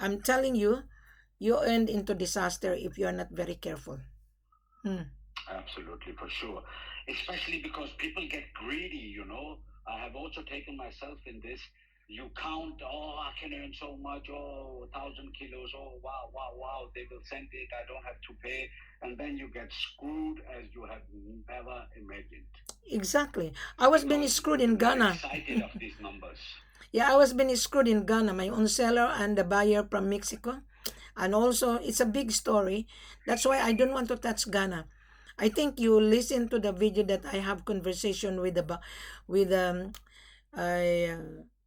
I'm telling you, you end into disaster if you are not very careful. Absolutely, for sure. Especially because people get greedy, you know. I have also taken myself in this. You count, oh, I can earn so much, oh, 1,000 kilos, oh, wow, wow, wow, they will send it, I don't have to pay. And then you get screwed as you have never imagined. Exactly. I was being Because screwed in they're Ghana. excited of these numbers. Yeah, I was being screwed in Ghana. My own seller and the buyer from Mexico. And also, it's a big story. That's why I don't want to touch Ghana. I think you listen to the video that I have conversation with with a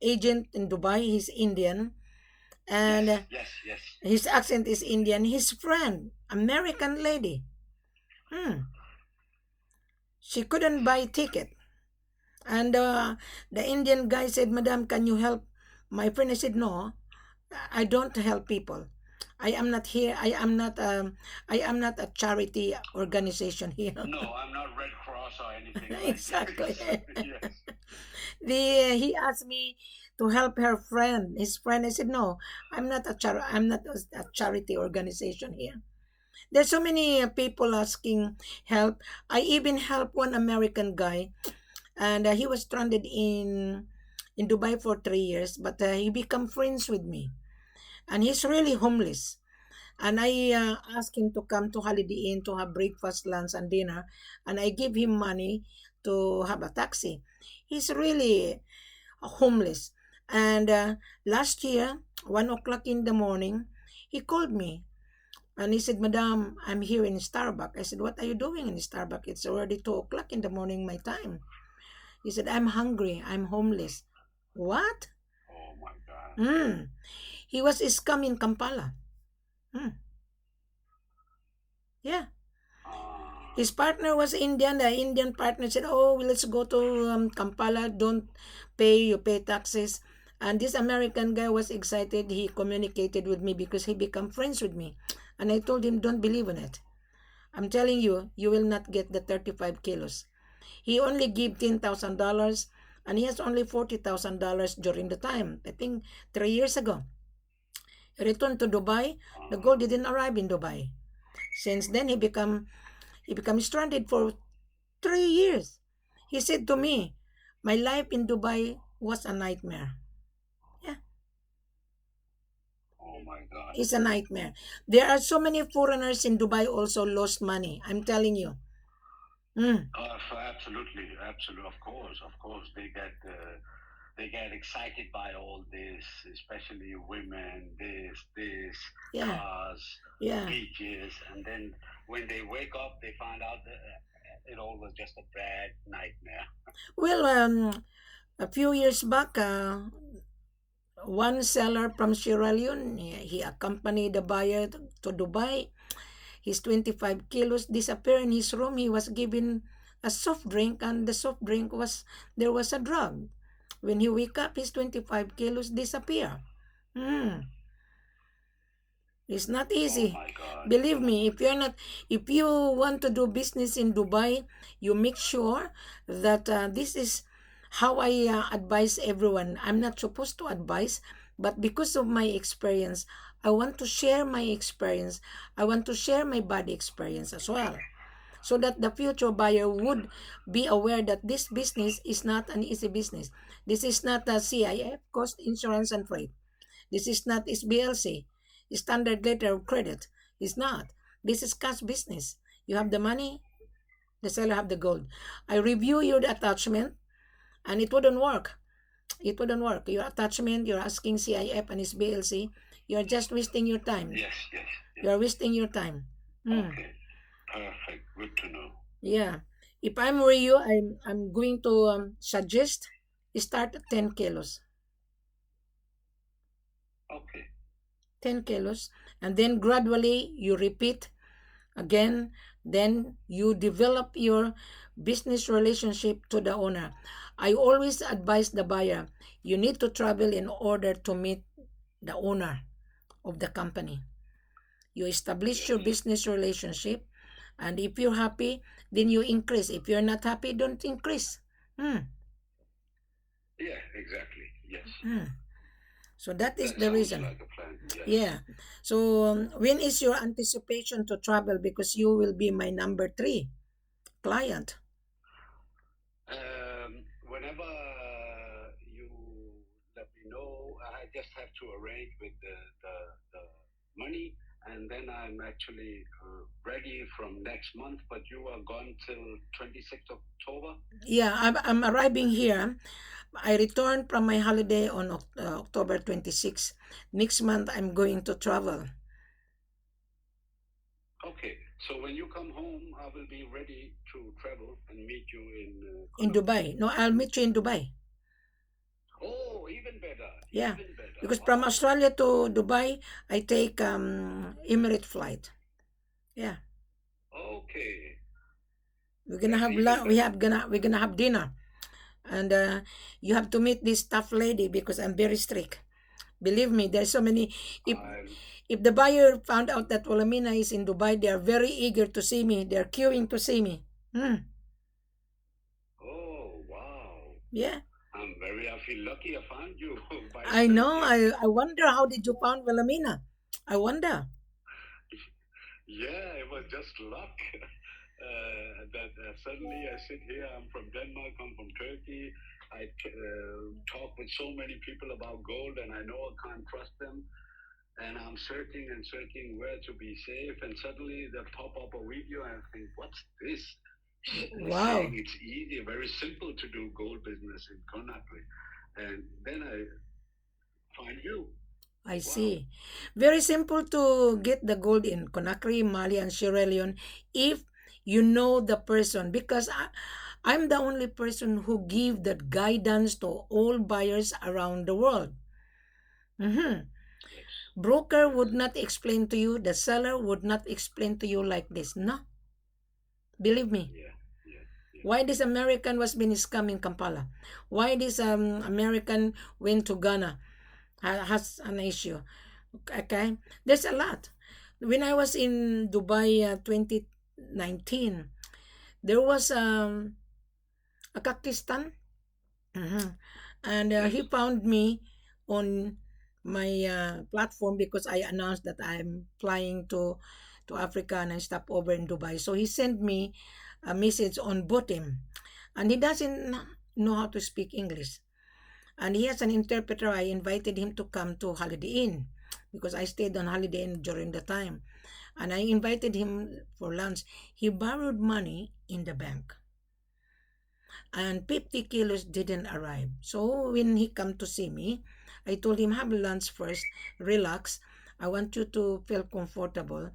agent in Dubai. He's Indian, and Yes, yes, yes. his accent is Indian. His friend, American lady. She couldn't buy ticket. And the Indian guy said, Madam, can you help my friend? I said, no, I don't help people. I am not here. I am not a charity organization here. No, I'm not Red Cross or anything like Exactly. this. Yes. He asked me to help her friend, his friend. I said, no, I'm not a charity organization here. There's so many people asking help. I even helped one American guy, and he was stranded in Dubai for 3 years, but he become friends with me, and he's really homeless. And I asked him to come to Holiday Inn to have breakfast, lunch, and dinner, and I give him money to have a taxi. He's really homeless. And last year, 1 o'clock in the morning, he called me and he said, Madam, I'm here in Starbucks. I said, what are you doing in Starbucks? It's already 2 o'clock in the morning, my time. He said, I'm hungry. I'm homeless. What? Oh my God. He was scam in Kampala. Yeah. His partner was Indian. The Indian partner said, oh, let's go to Kampala. Don't pay. You pay taxes. And this American guy was excited. He communicated with me because he became friends with me. And I told him, don't believe in it. I'm telling you, you will not get the 35 kilos. He only gave $10,000 and he has only $40,000 during the time. I think 3 years ago. He returned to Dubai. The gold didn't arrive in Dubai. Since then, he became stranded for 3 years. He said to me, my life in Dubai was a nightmare. Yeah, Oh my God. it's a nightmare. There are so many foreigners in Dubai also lost money. I'm telling you. Absolutely, absolutely. Of course, they get excited by all this, especially women, this, Yeah, cars, yeah. beaches, and then when they wake up, they find out that it all was just a bad nightmare. Well, a few years back, one seller from Sierra Leone, he accompanied the buyer to Dubai. His 25 kilos disappeared in his room. He was given a soft drink, and the soft drink was, there was a drug. When he wake up, his 25 kilos disappear. It's not Oh easy. my God. Believe me, if you want to do business in Dubai, you make sure that this is how I advise everyone. I'm not supposed to advise, but because of my experience, I want to share my experience. I want to share my bad experience as well, so that the future buyer would be aware that this business is not an easy business. This is not a CIF, cost, insurance, and freight. This is not SBLC, standard letter of credit. It's not. This is cash business. You have the money, the seller have the gold. I review your attachment, and it wouldn't work. It wouldn't work. Your attachment, you're asking CIF and SBLC, you're just wasting your time. Yes, yes, yes. You're wasting your time. Okay, perfect. Good to know. Yeah. If I'm were you, I'm going to suggest start at 10 kilos. Okay. 10 kilos. And then gradually you repeat again. Then you develop your business relationship to the owner. I always advise the buyer, you need to travel in order to meet the owner of the company. You establish your business relationship, and if you're happy, then you increase. If you're not happy, don't increase. Yeah, exactly. Yes. So that is That the sounds reason. like a plan. Yes. Yeah. So when is your anticipation to travel? Because you will be my number three client. Whenever you let me know, I just have to arrange with the money, and then I'm actually ready from next month. But you are gone till 26th of October. Yeah, I'm arriving here. I returned from my holiday on October 26th. Next month, I'm going to travel Okay, so when you come home, I will be ready to travel and meet you in in Conakry. Dubai. No, I'll meet you in Dubai. Oh, even better, Yeah, even better. because from Wow. Australia to Dubai, I take Emirate flight. Yeah, Okay, we're gonna that's have even better. we're gonna have dinner, and you have to meet this tough lady because I'm very strict. Believe me, there's so many. If I'm. if the buyer found out that Wilhelmina is in Dubai, they are very eager to see me. They're queuing to see me. Hmm. Oh, wow. Yeah, I feel lucky I found you by I know. Turkey. I wonder how did you found Wilhelmina? I wonder. Yeah, it was just luck. That suddenly I sit here. I'm from Denmark. I'm from Turkey. I talk with so many people about gold, and I know I can't trust them. And I'm searching and searching where to be safe. And suddenly they pop up a video, and I think, what's this? Saying Wow, it's easy, very simple to do gold business in Conakry. And then I find you. I Wow. see. Very simple to get the gold in Conakry, Mali, and Sierra Leone if you know the person because I'm the only person who give that guidance to all buyers around the world. Mhm. Yes. Broker Yes. would not explain to you, the seller would not explain to you like this. No, believe me. Yeah. Yeah. Yeah. Why this American was being scammed in Kampala? Why this American went to Ghana has an issue? Okay, there's a lot. When I was in Dubai 2019, there was a Pakistan. Mhm. And Yes. he found me on my platform because I announced that I'm flying to Africa and I stop over in Dubai. So he sent me a message on Botim, and he doesn't know how to speak English. And he has an interpreter. I invited him to come to Holiday Inn because I stayed on Holiday Inn during the time, and I invited him for lunch. He borrowed money in the bank and 50 kilos didn't arrive. So when he come to see me, I told him, have lunch first, relax. I want you to feel comfortable.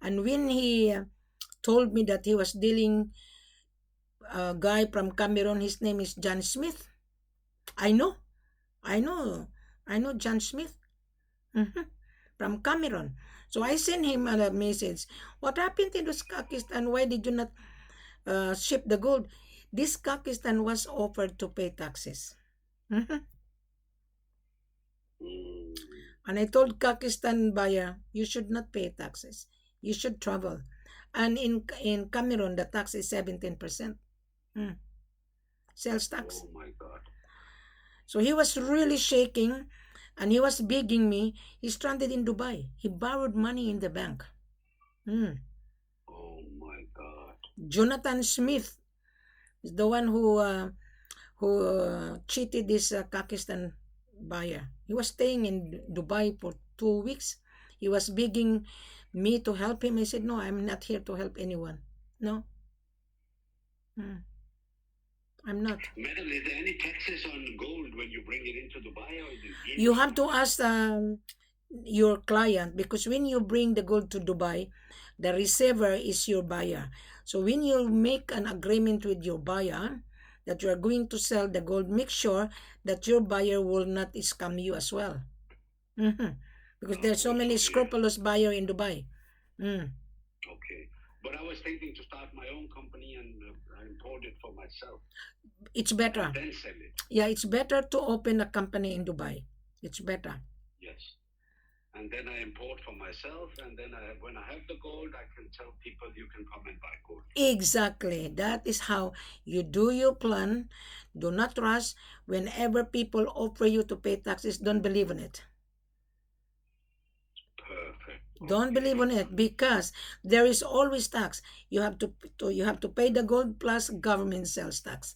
And when he told me that he was dealing a guy from Cameroon, his name is John Smith. I know, I know, I know John Smith. Mhm. From Cameroon. So I sent him a message. What happened in Uzbekistan? Why did you not ship the gold? This Pakistan was offered to pay taxes. Mhm. Mm. And I told Pakistan buyer, you should not pay taxes. You should travel. And in Cameroon, the tax is 17%. Mm, sales tax. Oh my God. So he was really shaking and he was begging me. He's stranded in Dubai. He borrowed money in the bank. Mm. Oh my God. Jonathan Smith is the one who cheated this Pakistan buyer. He was staying in Dubai for 2 weeks. He was begging me to help him. I said, no, I'm not here to help anyone. No, mm, I'm not. Madam, is there any taxes on gold when you bring it into Dubai or is it zero You have zero? to ask your client because when you bring the gold to Dubai, the receiver is your buyer. So when you make an agreement with your buyer that you are going to sell the gold, make sure that your buyer will not scam you as well. Mhm. Because Oh, there's so good many to hear. scrupulous buyer in Dubai. Mm. Okay. But I was thinking to start my own company and import it for myself It's and better. then sell it. Yeah, it's better to open a company in Dubai. It's better. Yes. And then I import for myself, and then when I have the gold, I can tell people you can come and buy gold from me. Exactly. That is how you do your plan. Do not rush. Whenever people offer you to pay taxes, don't believe in it. Don't believe Okay. on it because there is always tax. You have to pay the gold plus government sales tax.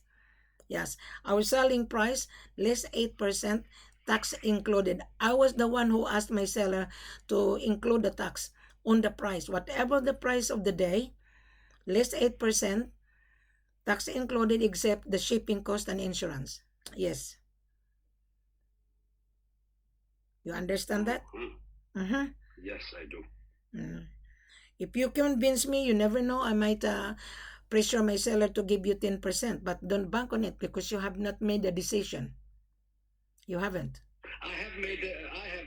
Yes, our selling price less 8%, tax included. I was the one who asked my seller to include the tax on the price. Whatever the price of the day, less 8%, tax included except the shipping cost and insurance. Yes, you understand that? Uh-huh. Mm-hmm. Yes, I do. Mm. If you convince me, you never know, I might pressure my seller to give you 10%, but don't bank on it because you have not made a decision. You haven't. I have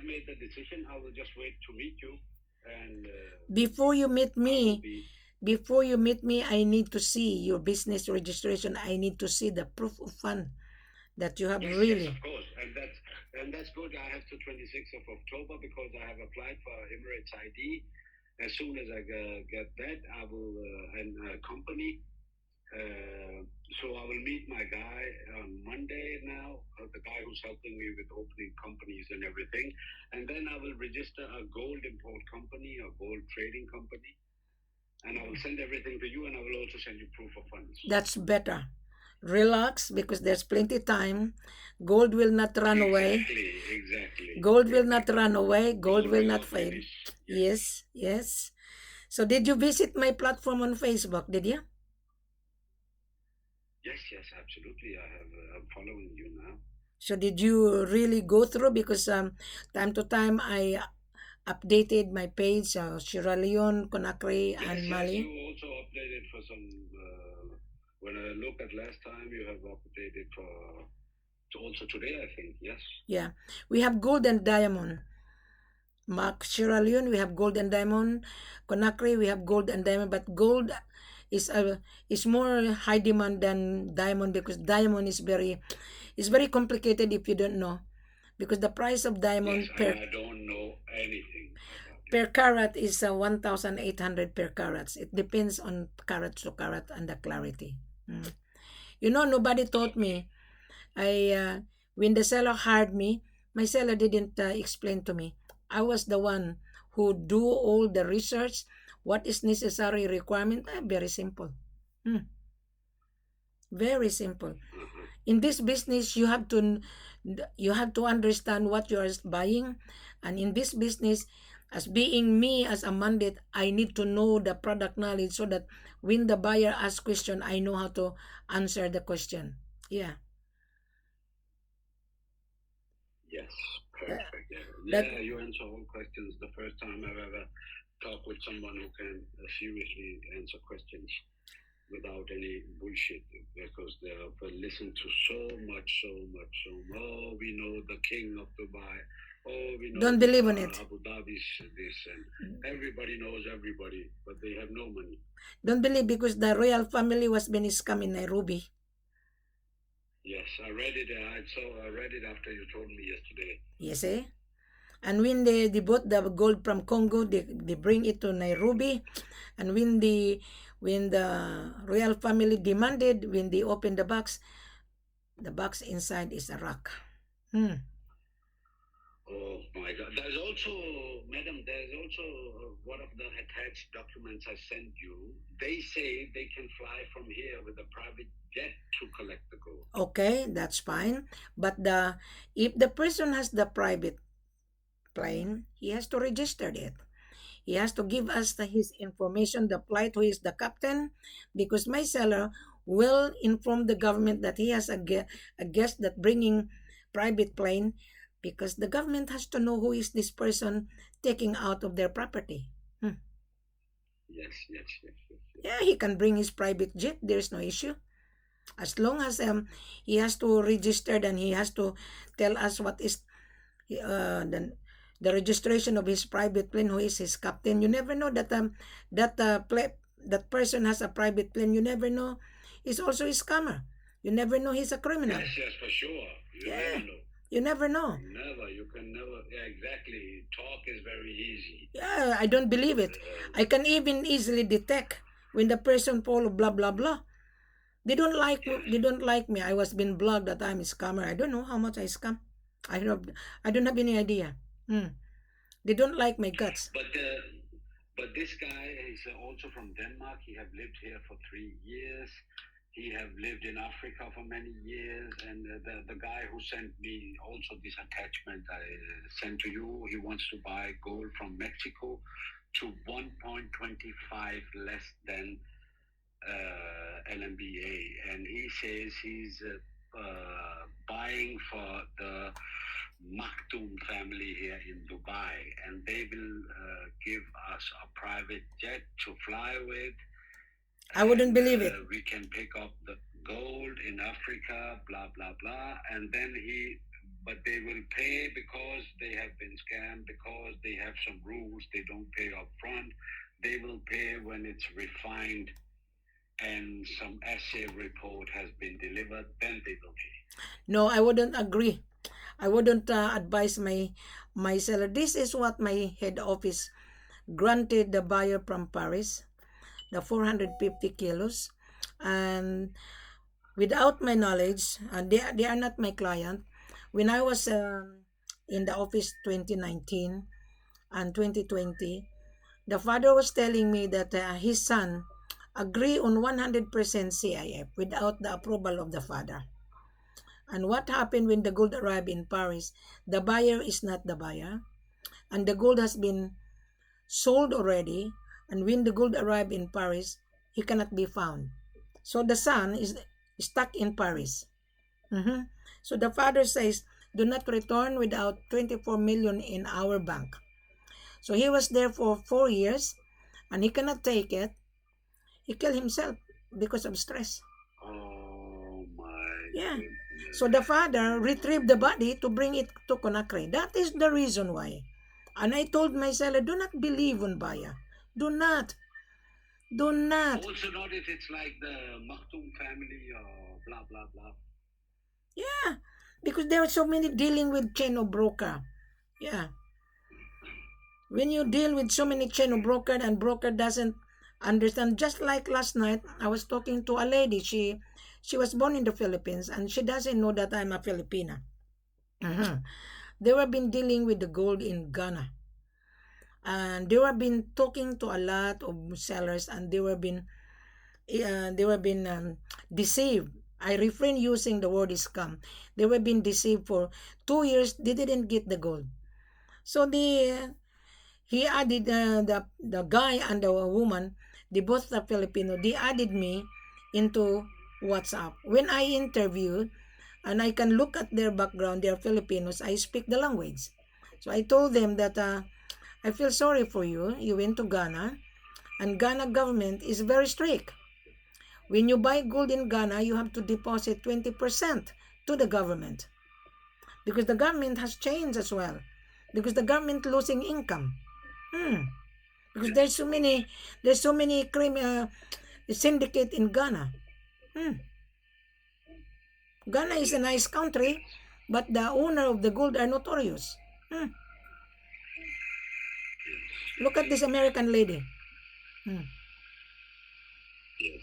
made the decision. I will just wait to meet you, and Before you meet I will me, be. before you meet me, I need to see your business registration. I need to see the proof of fund that you have Yes, yes, really. of course, and that's good. I have to 26th of October because I have applied for Emirates ID. As soon as I get that, I will and company. So I will meet my guy on Monday now, the guy who's helping me with opening companies and everything. And then I will register a gold import company, a gold trading company. And I will send everything to you and I will also send you proof of funds. That's better. Relax because there's plenty time. Gold will not run away. Exactly. Gold will not run away. Gold Gold will will not not fade. finish. Yes, yes. So did you visit my platform on Facebook? Did you? Yes, absolutely. I'm following you now. So did you really go through? Because time to time I updated my page, Sierra Leone, Conakry, and Yes, you Mali. also updated for some. When I look at last time, you have updated for also today, I think. Yes. Yeah, we have gold and diamond. Mark Sierra Leone, we have gold and diamond. Conakry, we have gold and diamond. But gold is more high demand than diamond because diamond is very complicated if you don't know. Because the price of Yes, diamond and I don't know anything about it. per carat is 1,800 per carats. It depends on carat to carat and the clarity. Mm. You know, nobody taught Okay. me. I when the seller hired me, my seller didn't explain to me. I was the one who do all the research. What is necessary requirement? Very simple. Hmm, very simple. Uh-huh. In this business, you have to understand what you are buying, and in this business, as being me as a mandate, I need to know the product knowledge so that when the buyer asks question, I know how to answer the question. Yeah. Yes, That, perfect. Yeah. that Yeah, you answer all questions. The first time I've ever talked with someone who can seriously answer questions without any bullshit because they've listened to so much. Oh, we know the king of Dubai. Oh, we know don't believe on it. Abu Dhabi's this, and everybody knows everybody, but they have no money. Don't believe because the royal family was been scam in Nairobi. Yes, I read it. I read it after you told me yesterday. Yes, eh? And when they bought the gold from Congo, they bring it to Nairobi. And when the royal family demanded, when they opened the box inside is a rock. Hmm. Oh my God! Madam, there's also one of the attached documents I sent you. They say they can fly from here with a private jet to collect the gold. Okay, that's fine. But if the person has the private plane, he has to register it. He has to give us his information, the flight, who is the captain, because my seller will inform the government that he has a guest that bringing private plane because the government has to know who is this person taking out of their property. Hmm. Yes. Yeah, he can bring his private jet. There's no issue. As long as he has to register and he has to tell us what is the registration of his private plane, who is his captain. You never know that that person has a private plane. You never know he's also a scammer. You never know he's a criminal. Yes, for sure. You Yeah, never know. you never know. You can never. Yeah, exactly. Talk is very easy. Yeah, I don't believe it. I can even easily detect when the person follow blah blah blah. They don't like Yes. they don't like me. I was being blogged that I'm a scammer. I don't know how much I scam. I don't have any idea. Hmm. They don't like my guts. But this guy is also from Denmark. He have lived here for 3 years. He have lived in Africa for many years. And the guy who sent me also this attachment I sent to you, he wants to buy gold from Mexico to 1.25 less than LMBA, and he says he's buying for the Maktoum family here in Dubai, and they will give us a private jet to fly with. I wouldn't believe it. We can pick up the gold in Africa, blah blah blah, and then but they will pay because they have been scammed, because they have some rules. They don't pay up front. They will pay when it's refined and some assay report has been delivered, then they will pay. No, I wouldn't agree. I wouldn't advise my seller. This is what my head office granted the buyer from Paris, the 450 kilos, and without my knowledge, and they are not my client. When I was in the office 2019 and 2020, the father was telling me that his son agree on 100% CIF without the approval of the father. And what happened when the gold arrived in Paris? The buyer is not the buyer, and the gold has been sold already. And when the gold arrived in Paris, he cannot be found. So the son is stuck in Paris. Mhm. So the father says, "Do not return without 24 million in our bank." So he was there for 4 years, and he cannot take it. He killed himself because of stress. Oh my Yeah. goodness. So the father retrieved the body to bring it to Conakry. That is the reason why. And I told my seller, do not believe on buyer. Do not. Do not. Also not if it's like the Maktoum family or blah blah blah. Yeah. Because there are so many dealing with chain of broker. Yeah. When you deal with so many chain of broker and broker doesn't understand, just like last night, I was talking to a lady. She was born in the Philippines and she doesn't know that I'm a Filipina. Mhm. They were been dealing with the gold in Ghana, and they were been talking to a lot of sellers, and they were been deceived. I refrain using the word scam. They were being deceived for 2 years. They didn't get the gold. So he added the guy and the woman. They both are Filipino. They added me into WhatsApp. When I interviewed, and I can look at their background, they're Filipinos. I speak the language. So I told them that I feel sorry for you. You went to Ghana, and Ghana government is very strict. When you buy gold in Ghana, you have to deposit 20% to the government, because the government has changed as well, because the government losing income. Because there's so many syndicate in Ghana. Ghana is a nice country, but the owner of the gold are notorious. Look at this American lady. Yes.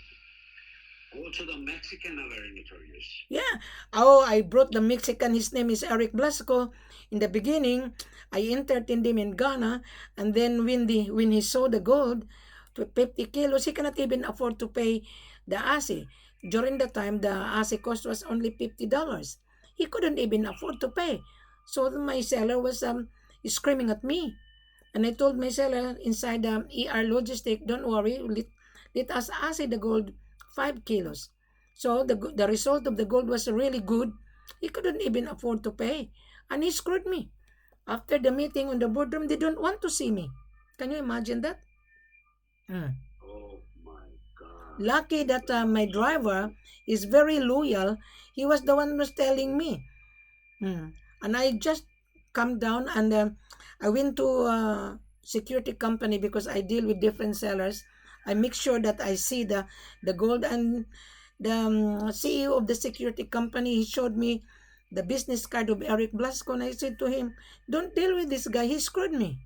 Also the Mexican are very notorious. Yeah. Oh, I brought the Mexican. His name is Eric Blasco. In the beginning, I entertained him in Ghana, and then when he saw the gold to 50 kilos, he cannot even afford to pay the assay. During the time, the assay cost was only $50. He couldn't even afford to pay. So my seller was screaming at me. And I told my seller inside the ER logistic, don't worry, let us assay the gold 5 kilos. So the result of the gold was really good. He couldn't even afford to pay. And he screwed me. After the meeting on the boardroom, they don't want to see me. Can you imagine that? Oh my God. Lucky that my driver is very loyal. He was the one who was telling me. And I just come down, and I went to security company because I deal with different sellers. I make sure that I see the gold, and the CEO of the security company, he showed me the business card of Eric Blasco, and I said to him, don't deal with this guy, he screwed me.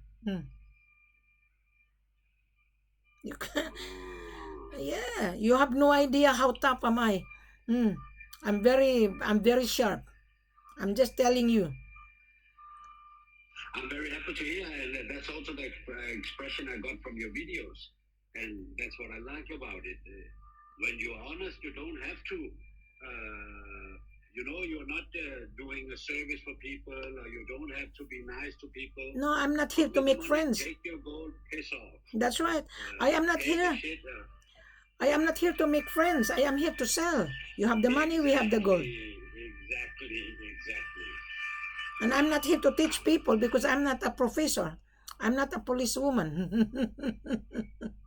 You can, yeah, you have no idea how tough am I. I'm very sharp. I'm just telling you. I'm very happy to hear, and that's also the expression I got from your videos, and that's what I like about it. When you're honest, you don't have to. You're not doing a service for people, or you don't have to be nice to people. No, I'm not here to make friends. Take your gold, piss off. That's right. I am not here. I am not here to make friends. I am here to sell. You have the money, we have the gold. Exactly. And I'm not here to teach people because I'm not a professor. I'm not a policewoman.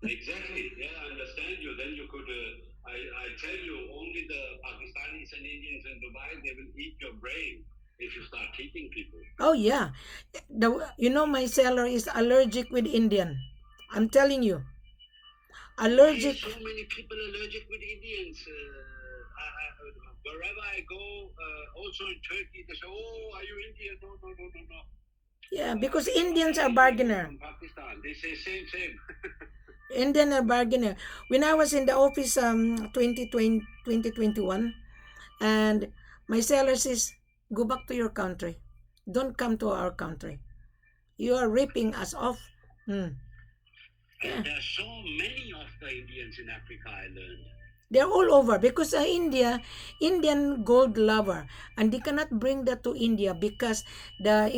Exactly. Yeah, I understand you. Then you could, I tell you, only the Pakistanis and Indians in Dubai, they will eat your brain if you start teaching people. Oh, yeah. My seller is allergic with Indian. I'm telling you. Allergic. Why are so many people allergic with Indians? Wherever I go, also in Turkey, they say, "Oh, are you Indian?" No. Yeah, because Indians are bargainer. From Pakistan, they say same. Indian are bargainer. When I was in the office 2021, and my seller says, go back to your country. Don't come to our country. You are ripping us off. And there are so many of the Indians in Africa, I learned. They're all over because Indian gold lover, and they cannot bring that to India because the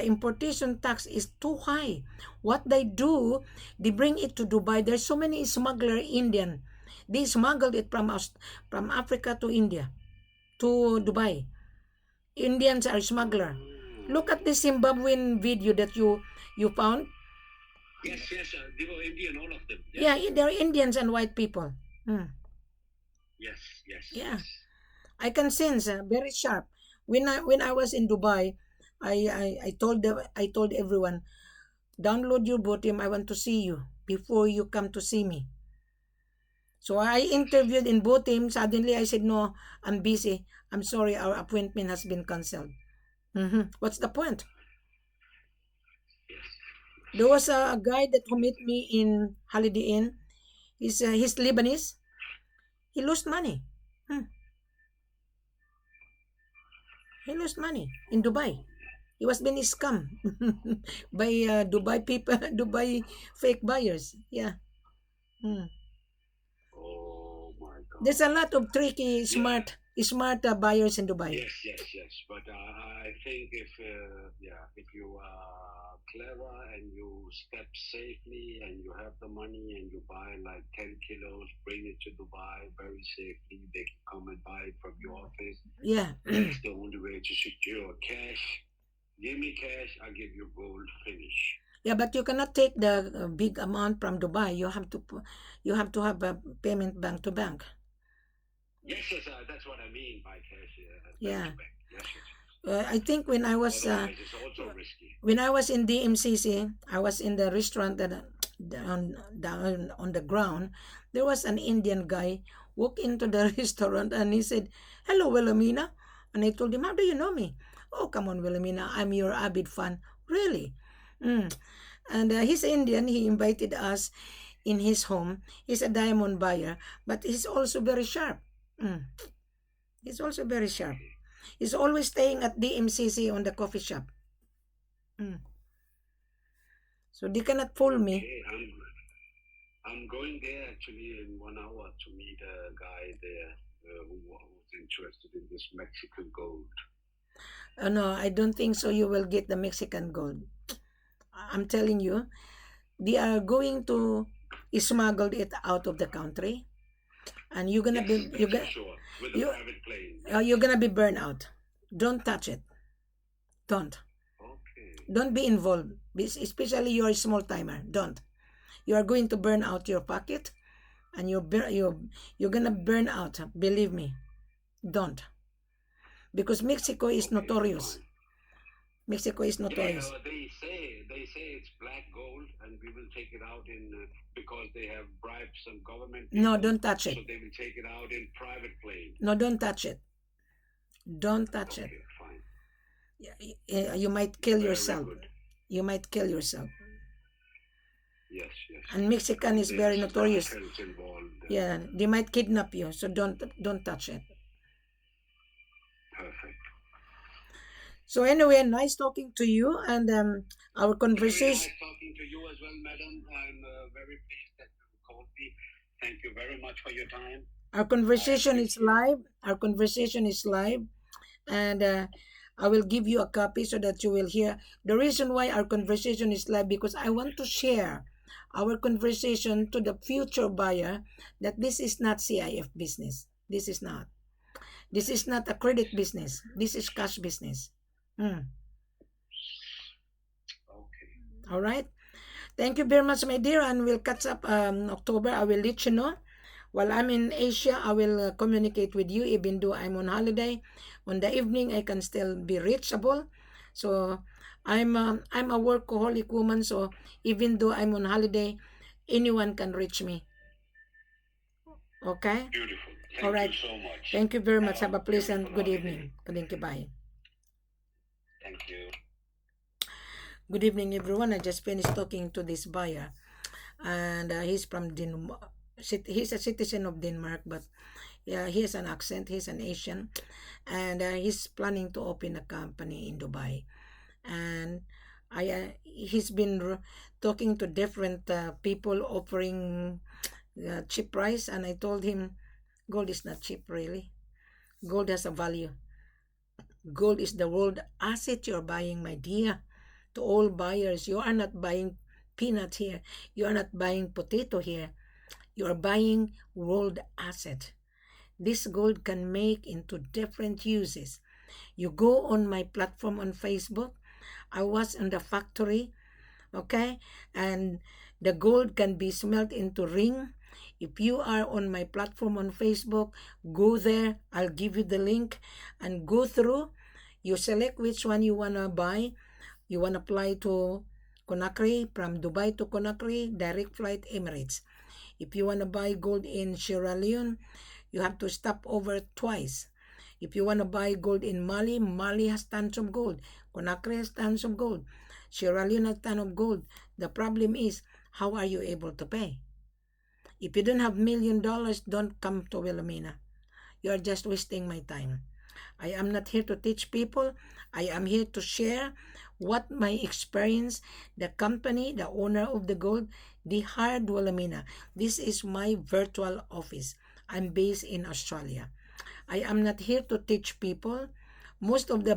importation tax is too high. What they do, they bring it to Dubai. There's so many smuggler Indian. They smuggled it from Africa to India, to Dubai. Indians are smuggler. Look at the Zimbabwean video that you found. Yes, they were Indian, all of them. Yes. Yeah, they're Indians and white people. Yes. Yeah, I can sense very sharp. When I was in Dubai, I told everyone, download your Botim. I want to see you before you come to see me. So I interviewed in Botim. Suddenly I said, no, I'm busy. I'm sorry, our appointment has been cancelled. What's the point? There was a guy that who met me in Holiday Inn. He's Lebanese. He lost money. He lost money in Dubai. He was being scammed by Dubai people, Dubai fake buyers. Yeah. Oh my God. There's a lot of tricky, smart buyers in Dubai. Yes. But I think if you are clever and you step safely and you have the money and you buy like 10 kilos, bring it to Dubai very safely. They can come and buy it from your office. Yeah. That's the only way to secure cash. Give me cash, I'll give you gold. Finish. Yeah, but you cannot take the big amount from Dubai. You have to have a payment bank to bank. Yes, that's what I mean by cash. Yeah. Yes. I think when I was it's also risky. When I was in DMCC, I was in the restaurant that down on the ground. There was an Indian guy walk into the restaurant and he said, "Hello, Wilhelmina," and I told him, "How do you know me?" "Oh, come on, Wilhelmina, I'm your avid fan." "Really?" And he's Indian. He invited us in his home. He's a diamond buyer, but he's also very sharp. He's also very sharp. He's always staying at DMCC on the coffee shop. So they cannot fool me. Okay, I'm going there actually in 1 hour to meet a guy there who's interested in this Mexican gold. No, I don't think so. You will get the Mexican gold. I'm telling you, they are going to smuggle it out of the country, and you're gonna be With a private plane. You're gonna be burned out. Don't touch it. Don't. Okay. Don't be involved, especially you're a small timer. Don't. You are going to burn out your pocket, and you're gonna burn out. Believe me. Don't. Because Mexico is notorious. Fine. Mexico is notorious. Yeah, they say it's black gold, and we will take it out because they have bribed some government people. No, don't touch it. So they will take it out in private plane. No, don't touch it. Don't touch it. Fine. Yeah, you might kill Very yourself. good. You might kill yourself. Yes. And Mexican is very notorious. Involved. Yeah, they might kidnap you, so don't touch it. Perfect. So anyway, nice talking to you, and our Very conversation. nice talking to you as well, madam. I'm very pleased that you called me. Thank you very much for your time. Our I conversation is appreciate it. live. Our conversation is live, and I will give you a copy so that you will hear. The reason why our conversation is live, because I want to share our conversation to the future buyer that this is not CIF business. This is not. This is not a credit business. This is cash business. Hmm. Okay. All right. Thank you very much, my dear, and we'll catch up October. I will let you know. While I'm in Asia, I will communicate with you, even though I'm on holiday. On the evening, I can still be reachable. So I'm a workaholic woman. So even though I'm on holiday, anyone can reach me. Okay. Beautiful. All Thank right. you so much. Thank you very much. Have Have a a pleasant beautiful good holiday. evening. Thank you. Bye. Thank you. Good evening, everyone. I just finished talking to this buyer, and he's from Denmark. He's a citizen of Denmark, but yeah, he has an accent. He's an Asian, and he's planning to open a company in Dubai. And he's been talking to different people offering cheap price, and I told him, gold is not cheap, really. Gold has a value. Gold is the world asset you're buying, my dear. To all buyers, you are not buying peanut here. You are not buying potato here. You are buying world asset. This gold can make into different uses. You go on my platform on Facebook. I was in the factory, okay, and the gold can be smelt into ring. If you are on my platform on Facebook, go there. I'll give you the link and go through. You select which one you want to buy. You want to fly to Conakry, from Dubai to Conakry, direct flight Emirates. If you want to buy gold in Sierra Leone, you have to stop over twice. If you want to buy gold in Mali, Mali has tons of gold. Conakry has tons of gold. Sierra Leone has tons of gold. The problem is, how are you able to pay? If you don't have $1 million, don't come to Wilhelmina. You are just wasting my time. I am not here to teach people. I am here to share what my experience, the company, the owner of the gold, they hired Wilhelmina. This is my virtual office. I'm based in Australia. I am not here to teach people. Most of the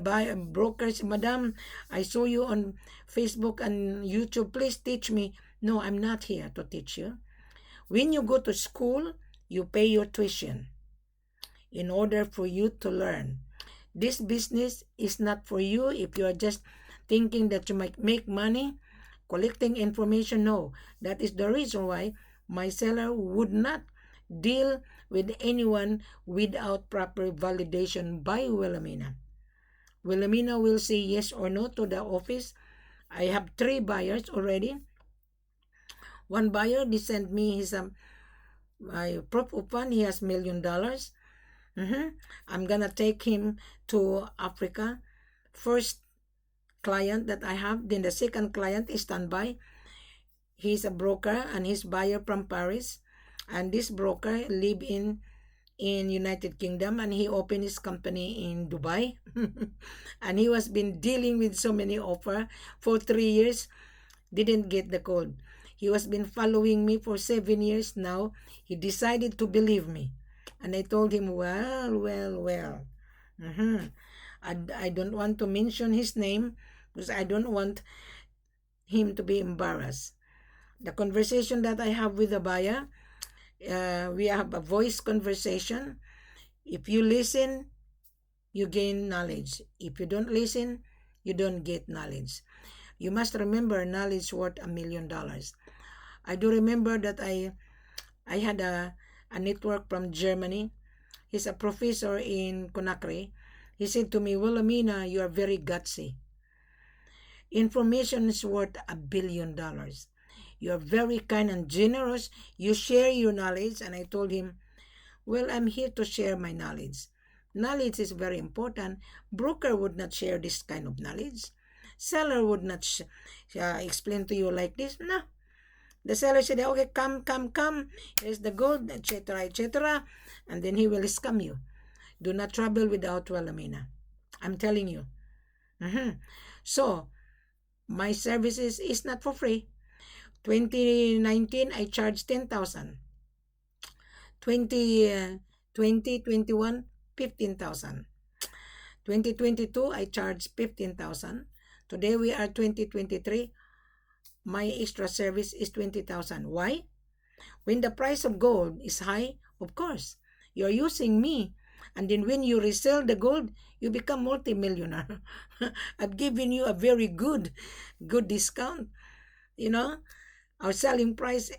brokers, Madam, I saw you on Facebook and YouTube. Please teach me. No, I'm not here to teach you. When you go to school, you pay your tuition in order for you to learn. This business is not for you if you are just thinking that you might make money collecting information. No, that is the reason why my seller would not deal with anyone without proper validation by Wilhelmina. Wilhelmina will say yes or no to the office. I have 3 buyers already. One buyer, they sent me his my proof of fund. He has $1 million. I'm gonna take him to Africa. First client that I have, then the second client is standby. He's a broker and he's buyer from Paris, and this broker live in United Kingdom, and he opened his company in Dubai. And he was been dealing with so many offer for 3 years, didn't get the gold. He was been following me for 7 years now. He decided to believe me, and I told him, well. I don't want to mention his name because I don't want him to be embarrassed. The conversation that I have with the buyer, we have a voice conversation. If you listen, you gain knowledge. If you don't listen, you don't get knowledge. You must remember, knowledge worth $1 million. I do remember that I had a network from Germany. He's a professor in Conakry. He said to me, well, Amina, you are very gutsy. Information is worth $1 billion. You are very kind and generous. You share your knowledge. And I told him, well, I'm here to share my knowledge. Knowledge is very important. Broker would not share this kind of knowledge. Seller would not explain to you like this. No. The seller said, okay, come. Here's the gold, etc., etc. And then he will scam you. Do not travel without Wilhelmina. I'm telling you. Mhm. So, my services is not for free. 2019, I charged 10,000. 20, 2021, 15,000. 2022, I charged 15,000. Today we are 2023. My extra service is 20,000. Why? When the price of gold is high, of course, you're using me. And then when you resell the gold, you become multimillionaire. I've given you a very good discount. You know, our selling price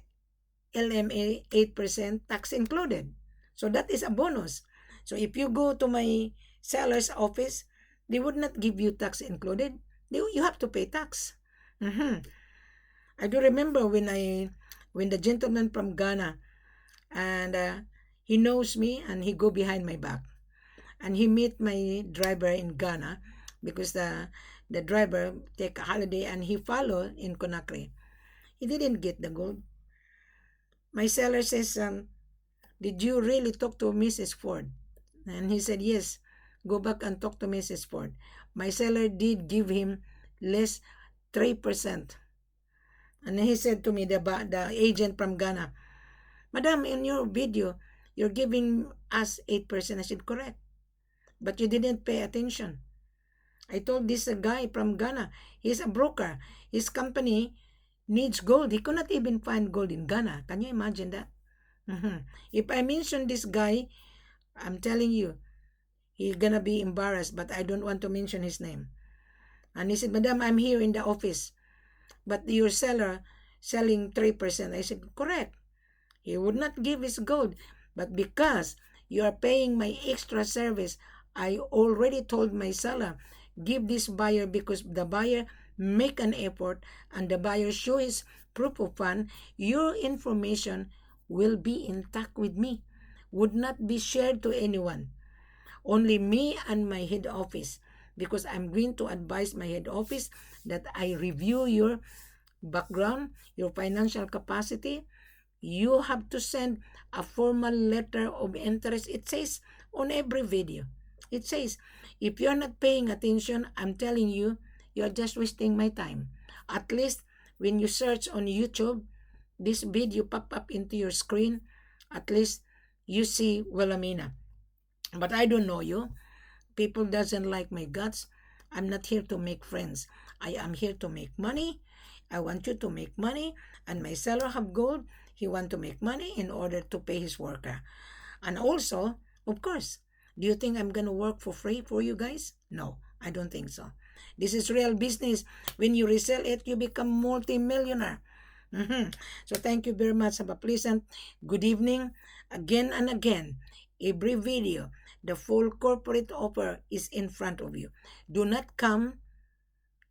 LMA 8% tax included. So that is a bonus. So if you go to my seller's office, they would not give you tax included. You have to pay tax. Mhm. I do remember when the gentleman from Ghana and he knows me and he go behind my back and he meet my driver in Ghana because the driver take a holiday and he follow in Conakry. He didn't get the gold. My seller says, did you really talk to Mrs. Ford? And he said, yes. Go back and talk to Mrs. Ford. My seller did give him less 3%. And he said to me, the agent from Ghana, Madam, in your video, you're giving us 8%. I said, correct. But you didn't pay attention. I told this guy from Ghana, he's a broker. His company needs gold. He could not even find gold in Ghana. Can you imagine that? Mhm. If I mention this guy, I'm telling you, he's gonna be embarrassed, but I don't want to mention his name. And he said, Madam, I'm here in the office, but your seller selling 3%. I said, correct. He would not give his gold, but because you are paying my extra service, I already told my seller, give this buyer because the buyer make an effort and the buyer show his proof of fund, your information will be intact with me, would not be shared to anyone. Only me and my head office, because I'm going to advise my head office that I review your background, your financial capacity. You have to send a formal letter of interest. It says on every video. It says, if you're not paying attention, I'm telling you, you're just wasting my time. At least when you search on YouTube, this video pop up into your screen, at least you see Wilhelmina. But I don't know you. People doesn't like my guts. I'm not here to make friends. I am here to make money. I want you to make money. And my seller have gold. He want to make money in order to pay his worker. And also, of course, do you think I'm going to work for free for you guys? No, I don't think so. This is real business. When you resell it, you become multi-millionaire. So thank you very much. Have a pleasant good evening. Again and again, every video, the full corporate offer is in front of you. Do not come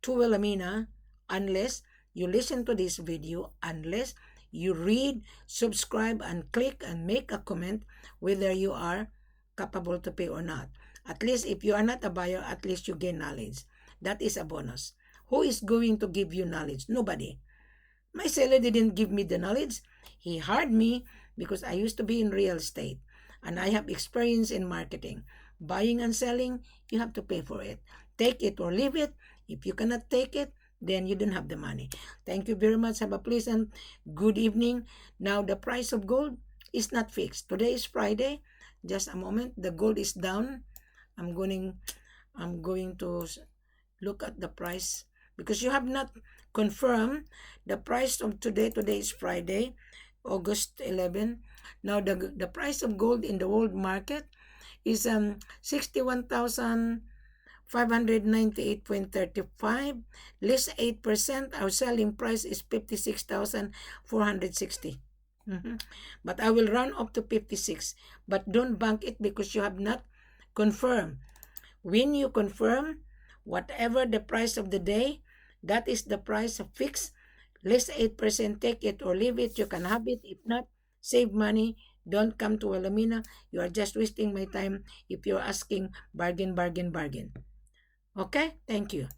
to Wilhelmina unless you listen to this video, unless you read, subscribe, and click and make a comment whether you are capable to pay or not. At least if you are not a buyer, at least you gain knowledge. That is a bonus. Who is going to give you knowledge? Nobody. My seller didn't give me the knowledge. He hired me because I used to be in real estate and I have experience in marketing. Buying and selling, you have to pay for it. Take it or leave it. If you cannot take it, then you don't have the money. Thank you very much. Have a pleasant good evening. Now, the price of gold is not fixed. Today is Friday. Just a moment. The gold is down. I'm going, I'm going to look at the price because you have not confirmed the price of today. Today is Friday, August 11. Now the price of gold in the world market is 61,598.35. Less 8%. Our selling price is 56,460. But I will run up to 56. But don't bank it because you have not confirmed. When you confirm, whatever the price of the day, that is the price of fixed. Less 8%, take it or leave it. You can have it. If not, save money. Don't come to Wilhelmina. You are just wasting my time if you're asking bargain, bargain, bargain. Okay? Thank you.